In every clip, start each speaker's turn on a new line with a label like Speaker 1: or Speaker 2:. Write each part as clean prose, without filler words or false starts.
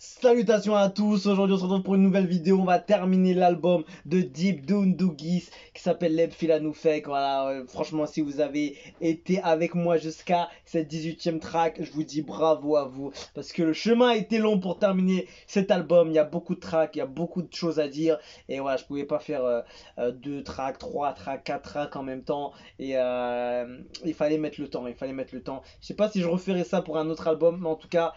Speaker 1: Salutations à tous, aujourd'hui on se retrouve pour une nouvelle vidéo, on va terminer l'album de Deep Doundouguis qui s'appelle Leb Filanoufek. Voilà, franchement si vous avez été avec moi jusqu'à cette 18e track, je vous dis bravo à vous, parce que le chemin a été long pour terminer cet album, il y a beaucoup de tracks, il y a beaucoup de choses à dire, et voilà, je pouvais pas faire 2 tracks, 3 tracks, 4 tracks en même temps, et il fallait mettre le temps, Je sais pas si je referai ça pour un autre album, mais en tout cas...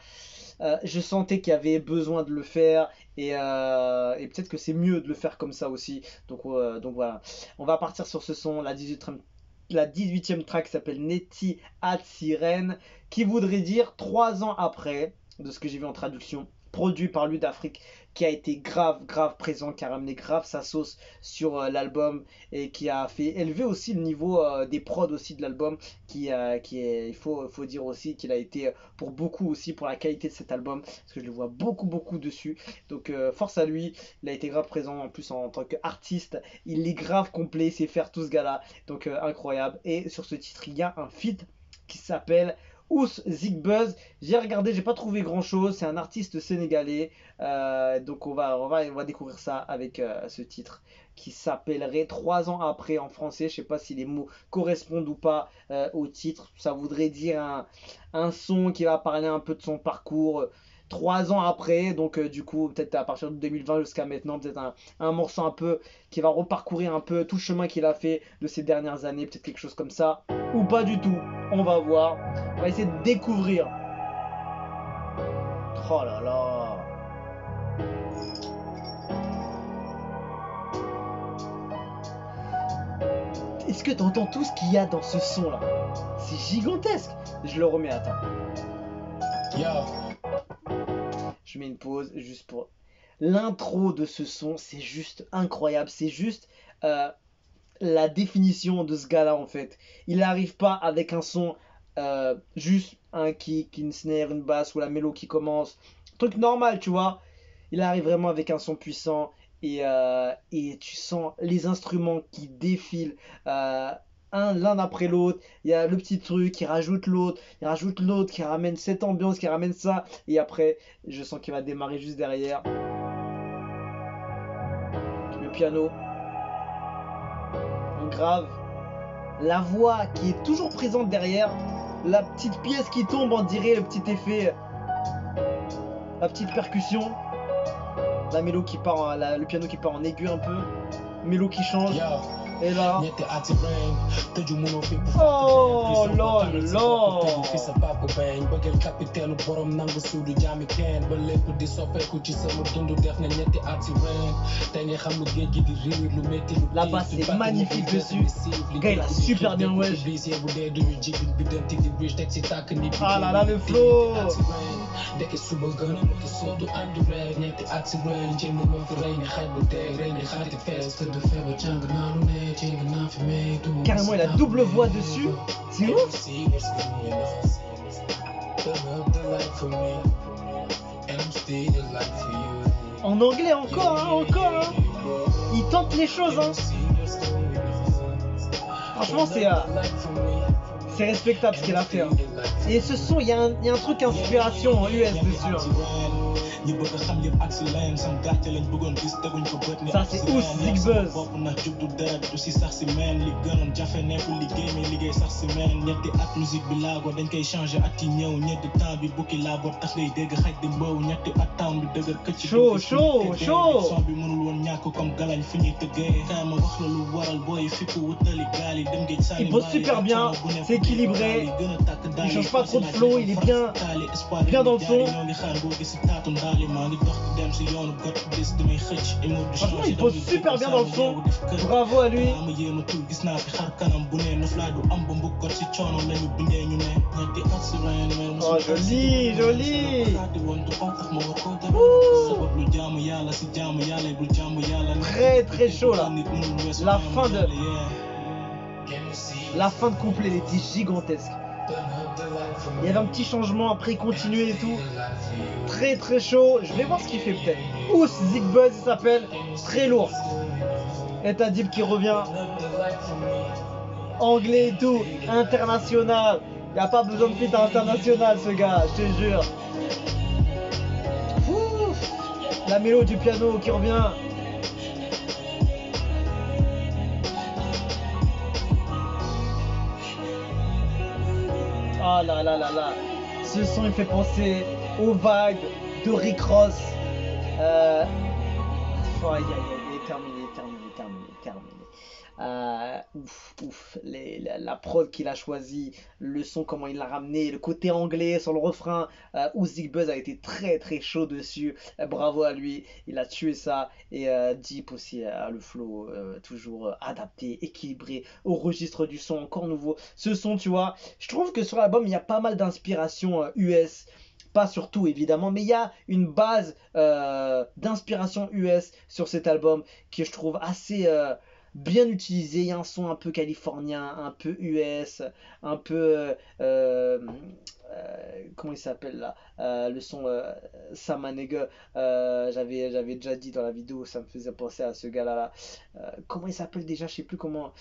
Speaker 1: je sentais qu'il y avait besoin de le faire et peut-être que c'est mieux de le faire comme ça aussi. Donc voilà, on va partir sur ce son, la 18e track s'appelle Neti At Siren, qui voudrait dire 3 ans après, de ce que j'ai vu en traduction, produit par Lud Afrique, qui a été grave présent, qui a ramené grave sa sauce sur l'album et qui a fait élever aussi le niveau des prods aussi de l'album, il faut dire aussi qu'il a été pour beaucoup aussi pour la qualité de cet album, parce que je le vois beaucoup dessus, donc force à lui, il a été grave présent en plus en tant qu'artiste, il est grave complet, il sait faire tout ce gars là, donc incroyable. Et sur ce titre il y a un feat qui s'appelle Ous Zigbuzz. J'ai regardé, j'ai pas trouvé grand chose. C'est un artiste sénégalais. Donc on va découvrir ça avec ce titre qui s'appellerait 3 ans après en français. Je sais pas si les mots correspondent ou pas au titre. Ça voudrait dire un son qui va parler un peu de son parcours. 3 ans après, donc du coup peut-être à partir de 2020 jusqu'à maintenant, peut-être un morceau un peu qui va reparcourir un peu tout le chemin qu'il a fait de ces dernières années, peut-être quelque chose comme ça, ou pas du tout, on va voir, on va essayer de découvrir. Oh là là. Est-ce que t'entends tout ce qu'il y a dans ce son là? C'est gigantesque. Je le remets, attends. Je mets une pause juste pour... L'intro de ce son, c'est juste incroyable. C'est juste la définition de ce gars-là en fait. Il n'arrive pas avec un son juste un kick, une snare, une basse ou la mélo qui commence. Truc normal, tu vois. Il arrive vraiment avec un son puissant et tu sens les instruments qui défilent l'un après l'autre. Il y a le petit truc qui rajoute l'autre, qui ramène cette ambiance, qui ramène ça. Et après, je sens qu'il va démarrer juste derrière. Le piano. En grave. La voix qui est toujours présente derrière. La petite pièce qui tombe, on dirait le petit effet. La petite percussion. La mélo qui part, le piano qui part en aigu un peu. Mélo qui change. Et là. Oh là là. La basse est magnifique dessus. Le gars il a super bien wesh. Ah là là le flow. Carrément il a double voix dessus. C'est ouf. En anglais encore. Il tente les choses hein. Franchement c'est respectable ce qu'il a fait hein. Et ce son il y a un truc inspiration en US dessus hein. Ça c'est Ous Zigbuzz. Chaud. Il pose super bien, c'est équilibré, il change pas trop de flow, il est bien dans le son. Franchement il pose super bien dans le son. Bravo à lui. Oh joli. Très chaud là. La fin de couplet elle était gigantesque. Il y avait un petit changement après continuer et tout. Très chaud. Je vais voir ce qu'il fait peut-être. Ous Zigbuzz il s'appelle. Très lourd. Et t'as Deep qui revient. Anglais et tout. International. Y a pas besoin de feat international ce gars, je te jure. Ouh. La mélodie du piano qui revient. Ah là là là là. Ce son il fait penser aux vagues de Rick Ross. Euh, aïe, aïe, aïe, terminé, terminé, terminé, terminé. Ouf, ouf, la prod qu'il a choisi, le son, comment il l'a ramené, le côté anglais sur le refrain, Usyk Buzz a été très très chaud dessus. Bravo à lui, il a tué ça. Et Deep aussi, le flow, toujours adapté, équilibré au registre du son, encore nouveau. Ce son, tu vois, je trouve que sur l'album, il y a pas mal d'inspiration US. Pas surtout évidemment, mais il y a une base d'inspiration US sur cet album que je trouve assez bien utilisé. Il y a un son un peu californien, un peu US, un peu comment il s'appelle là, le son Samanega. J'avais déjà dit dans la vidéo, ça me faisait penser à ce gars là. Comment il s'appelle déjà, je sais plus comment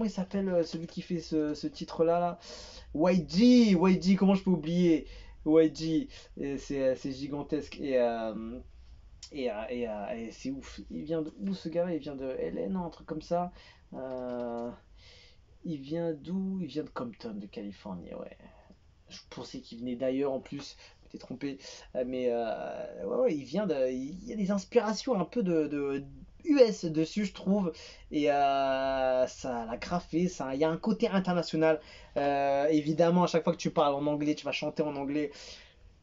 Speaker 1: il s'appelle, celui qui fait ce titre là. YG, comment je peux oublier YG, c'est gigantesque. Et c'est ouf. Il vient de où ce gars-là? Il vient de LA, non, un truc comme ça. Euh, il vient d'où? Il vient de Compton, de Californie, ouais. Je pensais qu'il venait d'ailleurs en plus. Je m'étais trompé. Ouais, ouais, il y a des inspirations un peu de US dessus, je trouve. Et ça l'a graffé. Ça, il y a un côté international. Évidemment, à chaque fois que tu parles en anglais, tu vas chanter en anglais,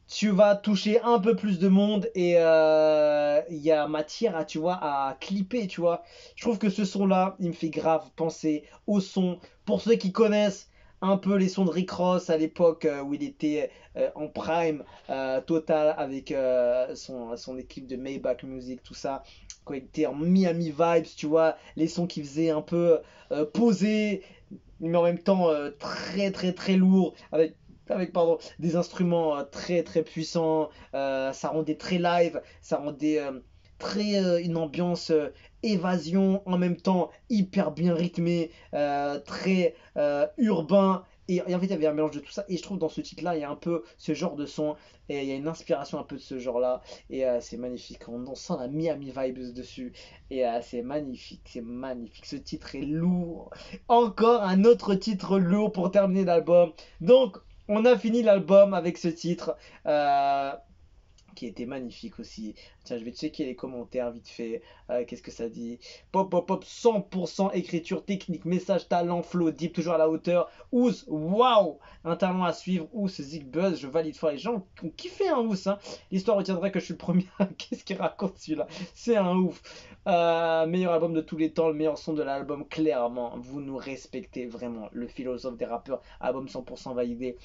Speaker 1: tu vas toucher un peu plus de monde et il y a matière à, tu vois, à clipper, tu vois. Je trouve que ce son-là, il me fait grave penser au son. Pour ceux qui connaissent un peu les sons de Rick Ross à l'époque où il était en prime total avec son équipe de Maybach Music, tout ça. Quand il était en Miami Vibes, tu vois, les sons qu'il faisait un peu posés, mais en même temps très très très lourd avec pardon, des instruments très très puissants. Ça rendait très live, ça rendait très une ambiance évasion, en même temps hyper bien rythmé, très urbain. Et en fait, il y avait un mélange de tout ça. Et je trouve dans ce titre-là, il y a un peu ce genre de son. Et il y a une inspiration un peu de ce genre-là. Et c'est magnifique. On sent la Miami Vibes dessus. Et c'est magnifique. C'est magnifique. Ce titre est lourd. Encore un autre titre lourd pour terminer l'album. Donc, on a fini l'album avec ce titre. Qui était magnifique aussi. Tiens, je vais checker les commentaires vite fait. Qu'est-ce que ça dit? Pop, pop, pop, 100% écriture, technique, message, talent, flow, deep, toujours à la hauteur. Ous, waouh! Un talent à suivre. Ous, Zig Buzz, je valide fort. Les gens ont kiffé un Ous, hein. L'histoire retiendra que je suis le premier. Qu'est-ce qu'il raconte celui-là? C'est un ouf. Meilleur album de tous les temps, le meilleur son de l'album, clairement. Vous nous respectez vraiment. Le philosophe des rappeurs, album 100% validé.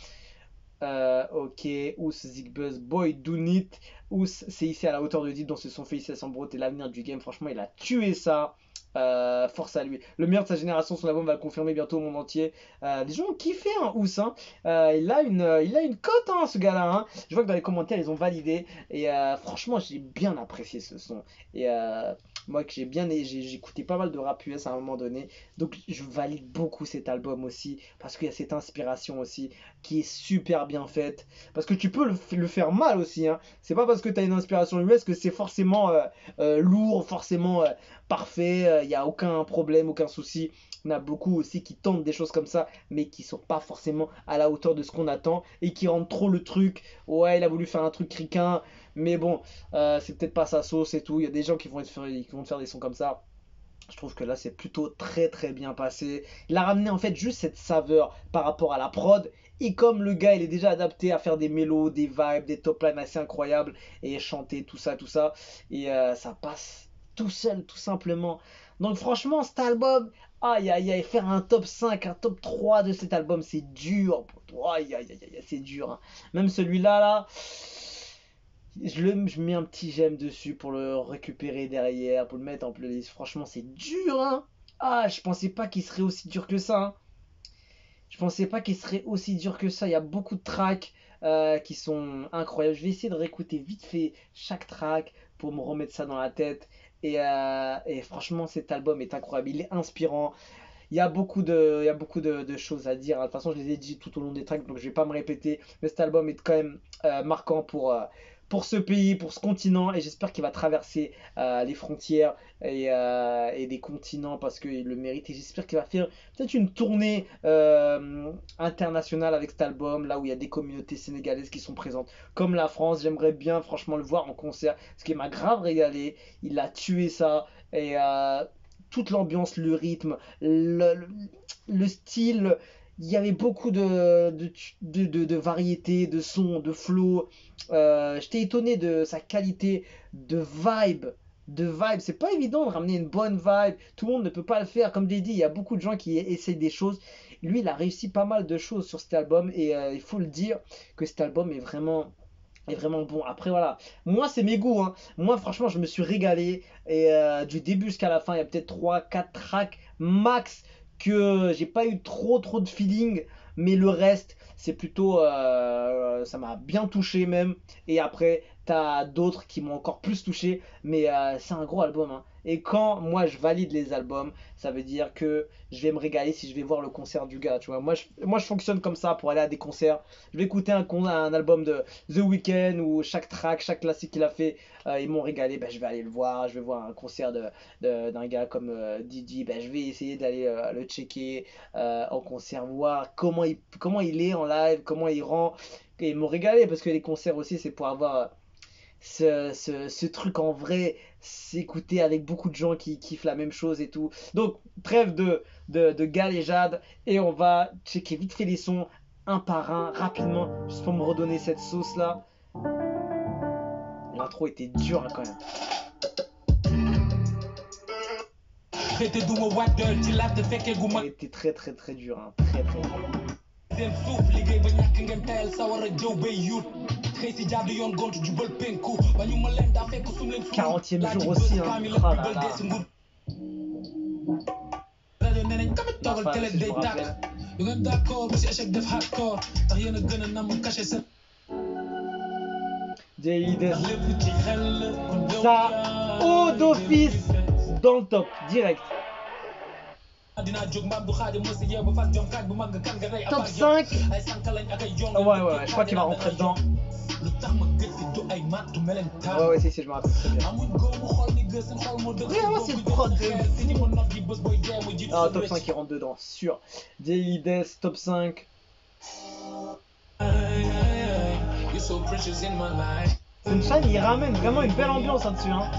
Speaker 1: Ok, Ous, Zigbuzz, Boy, Do It. Ous, c'est ici à la hauteur de Deep dans ce son Félicitations Bro, t'es l'avenir du game. Franchement, il a tué ça. Force à lui. Le meilleur de sa génération, son album va le confirmer bientôt au monde entier. Les gens ont kiffé, hein, Ous. Hein. Il a une cote, hein, ce gars-là. Hein. Je vois que dans les commentaires, ils ont validé. Et franchement, j'ai bien apprécié ce son. Et moi, que j'ai écouté pas mal de rap US à un moment donné. Donc, je valide beaucoup cet album aussi. Parce qu'il y a cette inspiration aussi qui est super bien faite. Parce que tu peux le faire mal aussi. Hein. C'est pas parce que tu as une inspiration US que c'est forcément lourd, forcément parfait. Il n'y a aucun problème, aucun souci. On a beaucoup aussi qui tentent des choses comme ça, mais qui sont pas forcément à la hauteur de ce qu'on attend et qui rendent trop le truc. Ouais, il a voulu faire un truc criquin, mais bon, c'est peut-être pas sa sauce et tout. Il y a des gens qui vont te faire des sons comme ça. Je trouve que là, c'est plutôt très très bien passé. Il a ramené en fait juste cette saveur par rapport à la prod. Et comme le gars, il est déjà adapté à faire des mélos, des vibes, des top lines assez incroyables et chanter tout ça, tout ça. Et ça passe tout seul, tout simplement. Donc franchement, cet album, aïe aïe aïe, faire un top 5, un top 3 de cet album, c'est dur. Aïe aïe aïe aïe, c'est dur. Hein. Même celui-là, là, je mets un petit j'aime dessus pour le récupérer derrière, pour le mettre en playlist. Franchement, c'est dur, hein. Ah, je pensais pas qu'il serait aussi dur que ça. Hein. Je pensais pas qu'il serait aussi dur que ça. Il y a beaucoup de tracks qui sont incroyables. Je vais essayer de réécouter vite fait chaque track pour me remettre ça dans la tête. Et franchement, cet album est incroyable. Il est inspirant. Il y a beaucoup de choses à dire. De toute façon, je les ai dit tout au long des tracks, donc je vais pas me répéter. Mais cet album est quand même marquant pour ce pays, pour ce continent, et j'espère qu'il va traverser les frontières et des continents parce qu'il le mérite. Et j'espère qu'il va faire peut-être une tournée internationale avec cet album, là où il y a des communautés sénégalaises qui sont présentes, comme la France. J'aimerais bien franchement le voir en concert, ce qui m'a grave régalé. Il a tué ça, et toute l'ambiance, le rythme, le style. Il y avait beaucoup de variétés, de sons, de flow. J'étais étonné de sa qualité de vibe. De vibe, c'est pas évident de ramener une bonne vibe. Tout le monde ne peut pas le faire. Comme j'ai dit, il y a beaucoup de gens qui essayent des choses. Lui, il a réussi pas mal de choses sur cet album. Et il faut le dire que cet album est vraiment bon. Après, voilà. Moi, c'est mes goûts, hein. Moi, franchement, je me suis régalé. Et du début jusqu'à la fin, il y a peut-être 3 4 tracks max que j'ai pas eu trop de feeling, mais le reste c'est plutôt ça m'a bien touché même. Et après t'as d'autres qui m'ont encore plus touché, mais c'est un gros album, hein. Et quand moi je valide les albums, ça veut dire que je vais me régaler si je vais voir le concert du gars, tu vois. Moi je fonctionne comme ça pour aller à des concerts. Je vais écouter un album de The Weeknd où chaque track, chaque classique qu'il a fait, ils m'ont régalé, ben, je vais aller le voir. Je vais voir un concert d'un gars comme Didi, ben, je vais essayer d'aller le checker en concert, voir comment il est en live, comment il rend. Et ils m'ont régalé parce que les concerts aussi, c'est pour avoir ce truc en vrai, s'écouter avec beaucoup de gens qui kiffent la même chose et tout. Donc, trêve de galéjade, et on va checker vite fait les sons un par un, rapidement, juste pour me redonner cette sauce là. L'intro était dure, hein, quand même. Elle était très dur, hein. Très dur. 40e jour aussi, hein. Oh là là. Enfin, si je me rappelle. J.I.D. Ça, au d'office, dans le top, direct. Top 5. Ouais, je crois qu'il va rentrer dedans. Ouais, si, je me rappelle très bien. Vraiment, c'est le prod de... Ah, top 5, il rentre dedans, sûr. J.I.D. top 5. Sunshine, il ramène vraiment une belle ambiance là-dessus, hein.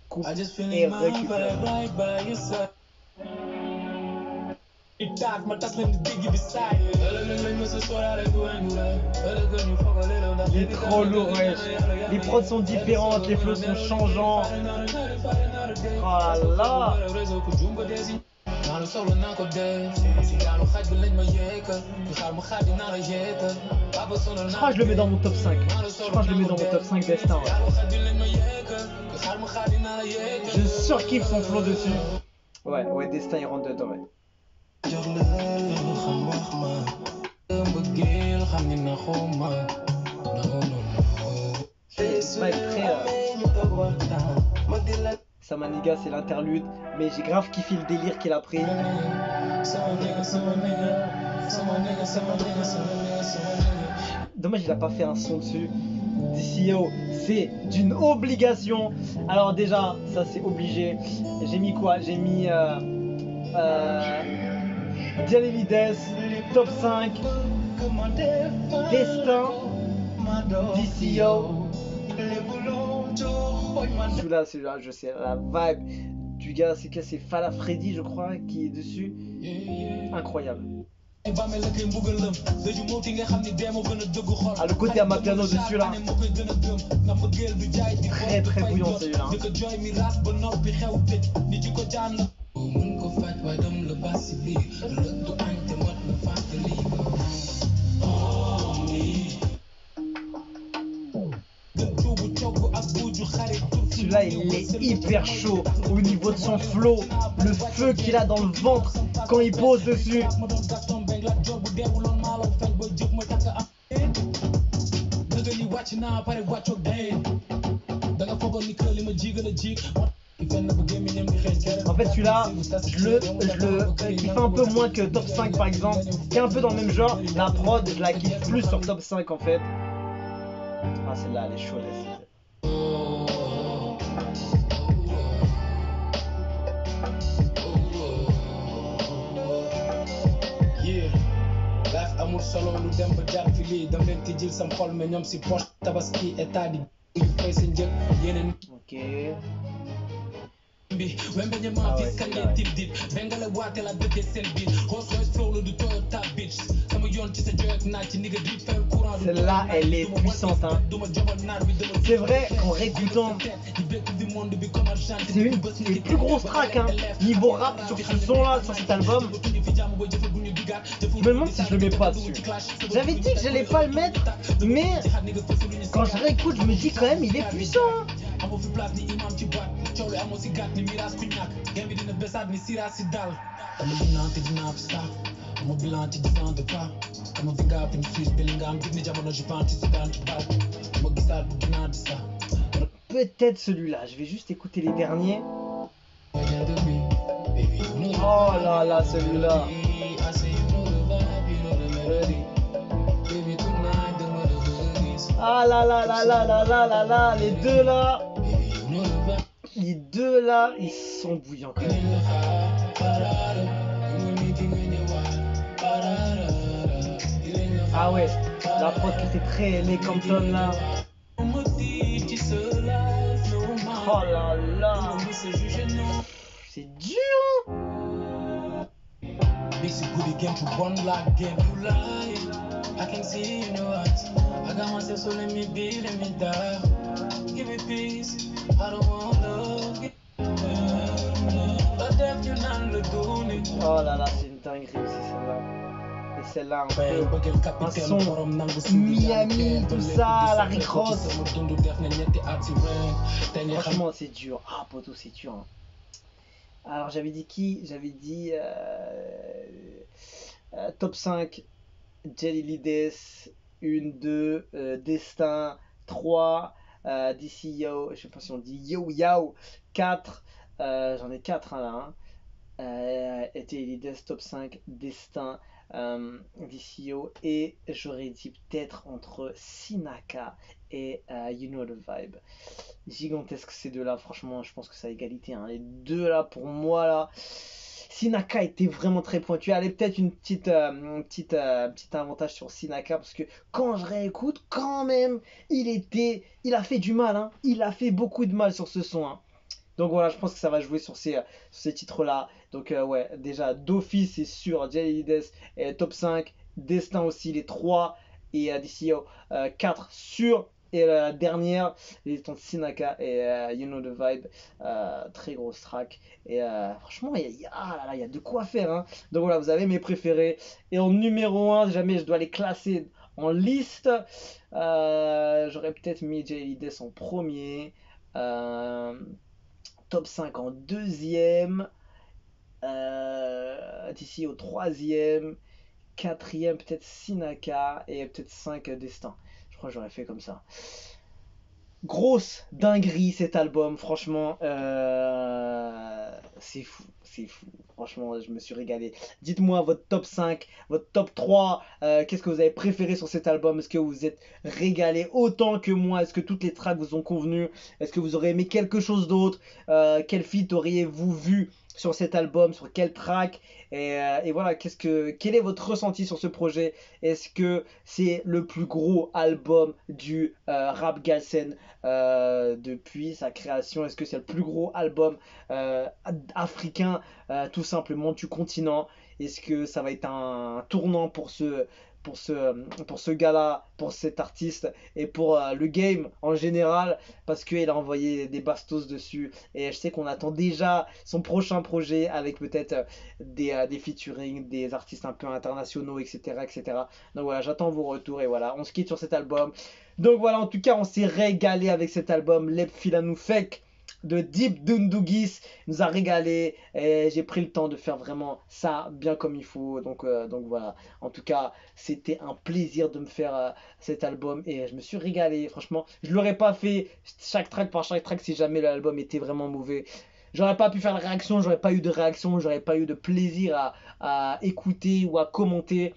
Speaker 1: Coupe et récupère. Il est trop lourd, ouais. Les prods sont différentes, les flows sont changeants. Oh là là. Je crois que je le mets dans mon top 5. Destin. Je surkiffe son flow dessus. Ouais, Destin il rentre dedans, ouais. C'est pas très... Samaniga, c'est l'interlude, mais j'ai grave kiffé le délire qu'il a pris. Dommage, il a pas fait un son dessus. DCO, c'est d'une obligation. Alors déjà, ça c'est obligé. J'ai mis quoi? J'ai mis J.I.D. top 5, Destin, DCO. Celui-là, je sais, la vibe du gars, c'est que c'est Fala Freddy, je crois, qui est dessus. Incroyable. Ah, le côté Amapiano dessus là, très bouillant celui-là, hein. Celui-là il est hyper chaud au niveau de son flow, le feu qu'il a dans le ventre quand il pose dessus. En fait, celui-là, je le kiffe un peu moins que Top 5 par exemple, qui est un peu dans le même genre. La prod, je la kiffe plus sur Top 5 en fait. Ah, celle-là, elle est chaude.
Speaker 2: amul solo lu dem ba jaar fi lii dam leen tijjil sam xol mais ñoom si poche tabaski état di fay sa njëg yeneen
Speaker 1: ok
Speaker 2: bi wembeñe ma fi kande tip dit bengale waate la bëgge seen biir Rolls Royce flow la du Toyota bitch sama yoon ci sa joy ak naaj ci nigga di fay courant
Speaker 1: celle-là elle est puissante hein. C'est vrai qu'en réécoutant c'est une des plus grosses tracks hein. Niveau rap sur ce son là, sur cet album. Je me demande si je le mets pas dessus. J'avais dit que j'allais pas le mettre, mais quand je réécoute je me dis quand même il est puissant hein. Peut-être celui-là, je vais juste écouter les derniers. Oh là là, celui-là. Ah là là là là là là là là, les deux là. Les deux là, ils sont bouillants quand même. Ah ouais, la prod qui était très les Compton là. Oh là là, c'est dur. Oh là là, c'est une dinguerie aussi celle-là. Et celle-là, un son Miami, tout ça, la Rick Ross. Franchement, c'est dur. Ah, poteau, c'est dur. Hein. Alors, j'avais dit qui? J'avais dit Top 5, Jelly Lides, 1, 2, Destin, 3, DCO, je sais pas si on dit Yo Yo, 4, j'en ai 4 hein, là. Hein. Jelly Lides, Top 5, Destin. DCO et j'aurais dit peut-être entre Sinaka et You Know the Vibe. Gigantesque ces deux là, franchement je pense que c'est à égalité hein. Les deux là pour moi là, Sinaka était vraiment très pointu. Allez peut-être une petite petit avantage sur Sinaka parce que quand je réécoute quand même il a fait du mal hein. Il a fait beaucoup de mal sur ce son hein. Donc voilà, je pense que ça va jouer sur ces titres-là. Donc ouais, déjà, d'office, c'est sûr, Jelly Lides top 5, Destin aussi, les 3, et DCO 4 sur. Et la dernière, les temps de Sinaka et You Know the Vibe, très grosse track. Et franchement, il y a de quoi faire. Hein. Donc voilà, vous avez mes préférés. Et en numéro 1, jamais je dois les classer en liste, j'aurais peut-être mis Jelly Lides en premier. Top 5 en deuxième, d'ici au troisième, quatrième peut-être Sinaka et peut-être 5 Destin. Je crois que j'aurais fait comme ça. Grosse dinguerie cet album, franchement, c'est fou, c'est fou. Franchement, je me suis régalé. Dites-moi votre top 5, votre top 3, qu'est-ce que vous avez préféré sur cet album? Est-ce que vous vous êtes régalé autant que moi? Est-ce que toutes les tracks vous ont convenu? Est-ce que vous aurez aimé quelque chose d'autre? Quel feat auriez-vous vu sur cet album? Sur quel track? Et voilà, quel est votre ressenti sur ce projet? Est-ce que c'est le plus gros album du rap galsen depuis sa création? Est-ce que c'est le plus gros album africain tout simplement du continent? Est-ce que ça va être un tournant pour ce gars-là, pour cet artiste et pour le game en général, parce qu'il a envoyé des bastos dessus et je sais qu'on attend déjà son prochain projet avec peut-être des featuring, des artistes un peu internationaux, etc. etc. Donc voilà, j'attends vos retours et voilà, on se quitte sur cet album. Donc voilà, en tout cas, on s'est régalé avec cet album, Leb Filanoufek de Deep Dundugis nous a régalé et j'ai pris le temps de faire vraiment ça bien comme il faut, donc voilà, en tout cas c'était un plaisir de me faire cet album et je me suis régalé, franchement je l'aurais pas fait chaque track par chaque track si jamais l'album était vraiment mauvais. j'aurais pas pu faire la réaction, j'aurais pas eu de réaction, j'aurais pas eu de plaisir à écouter ou à commenter.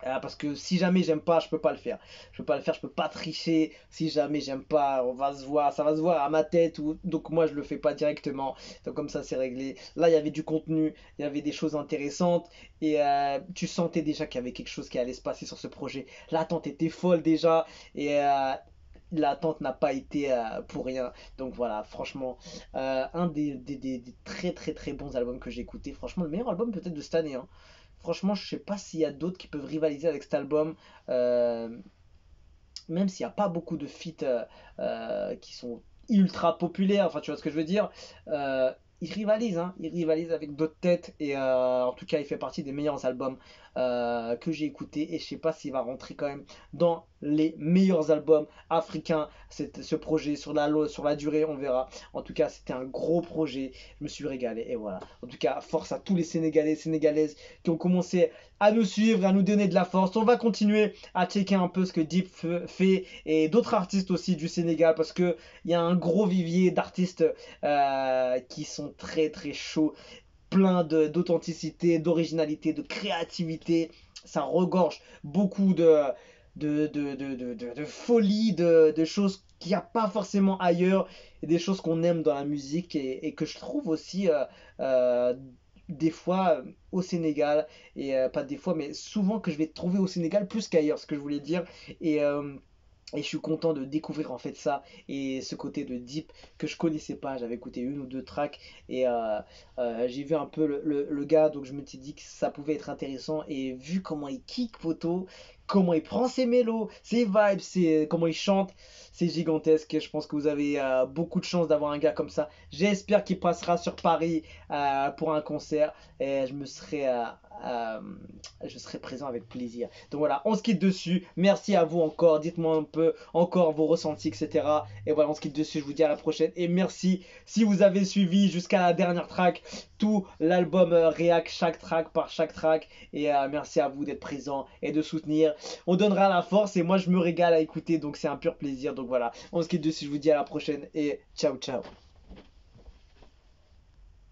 Speaker 1: Parce que si jamais j'aime pas, je peux pas le faire. Je peux pas le faire, je peux pas tricher. Si jamais j'aime pas, on va se voir, ça va se voir à ma tête. Donc moi je le fais pas directement. Donc comme ça c'est réglé. Là il y avait du contenu, il y avait des choses intéressantes. Et tu sentais déjà qu'il y avait quelque chose qui allait se passer sur ce projet. L'attente était folle déjà. Et l'attente n'a pas été pour rien. Donc voilà, franchement, un des très très très bons albums que j'ai écouté. Franchement, le meilleur album peut-être de cette année, hein. Franchement, je sais pas s'il y a d'autres qui peuvent rivaliser avec cet album. Euh, Même s'il n'y a pas beaucoup de feats qui sont ultra populaires, enfin tu vois ce que je veux dire, il rivalise, hein, il rivalise avec d'autres têtes et en tout cas il fait partie des meilleurs albums que j'ai écoutés et je sais pas s'il va rentrer quand même dans les meilleurs albums africains, ce projet sur la durée, on verra. En tout cas c'était un gros projet, je me suis régalé et voilà. En tout cas force à tous les Sénégalais, Sénégalaises qui ont commencé à nous suivre, à nous donner de la force. On va continuer à checker un peu ce que Deep fait et d'autres artistes aussi du Sénégal parce que il y a un gros vivier d'artistes qui sont très très chauds, plein d'authenticité, d'originalité, de créativité. Ça regorge beaucoup de folie, de choses qu'il n'y a pas forcément ailleurs, et des choses qu'on aime dans la musique et que je trouve aussi euh, des fois au Sénégal, et pas des fois, mais souvent que je vais trouver au Sénégal plus qu'ailleurs, ce que je voulais dire. Et et je suis content de découvrir en fait ça et ce côté de deep que je connaissais pas. J'avais écouté une ou deux tracks et j'ai vu un peu le gars, donc je me suis dit que ça pouvait être intéressant. Et vu comment il kick photo, comment il prend ses mélos, ses vibes, comment il chante, c'est gigantesque. Je pense que vous avez beaucoup de chance d'avoir un gars comme ça. J'espère qu'il passera sur Paris pour un concert et euh, je serai présent avec plaisir. Donc voilà, on se quitte dessus. Merci à vous encore. Dites-moi un peu encore vos ressentis, etc. Et voilà, on se quitte dessus. Je vous dis à la prochaine. Et merci si vous avez suivi jusqu'à la dernière track tout l'album React, chaque track par chaque track. Et merci à vous d'être présent et de soutenir. On donnera la force et moi je me régale à écouter. Donc c'est un pur plaisir. Donc voilà, on se quitte dessus. Je vous dis à la prochaine et ciao ciao.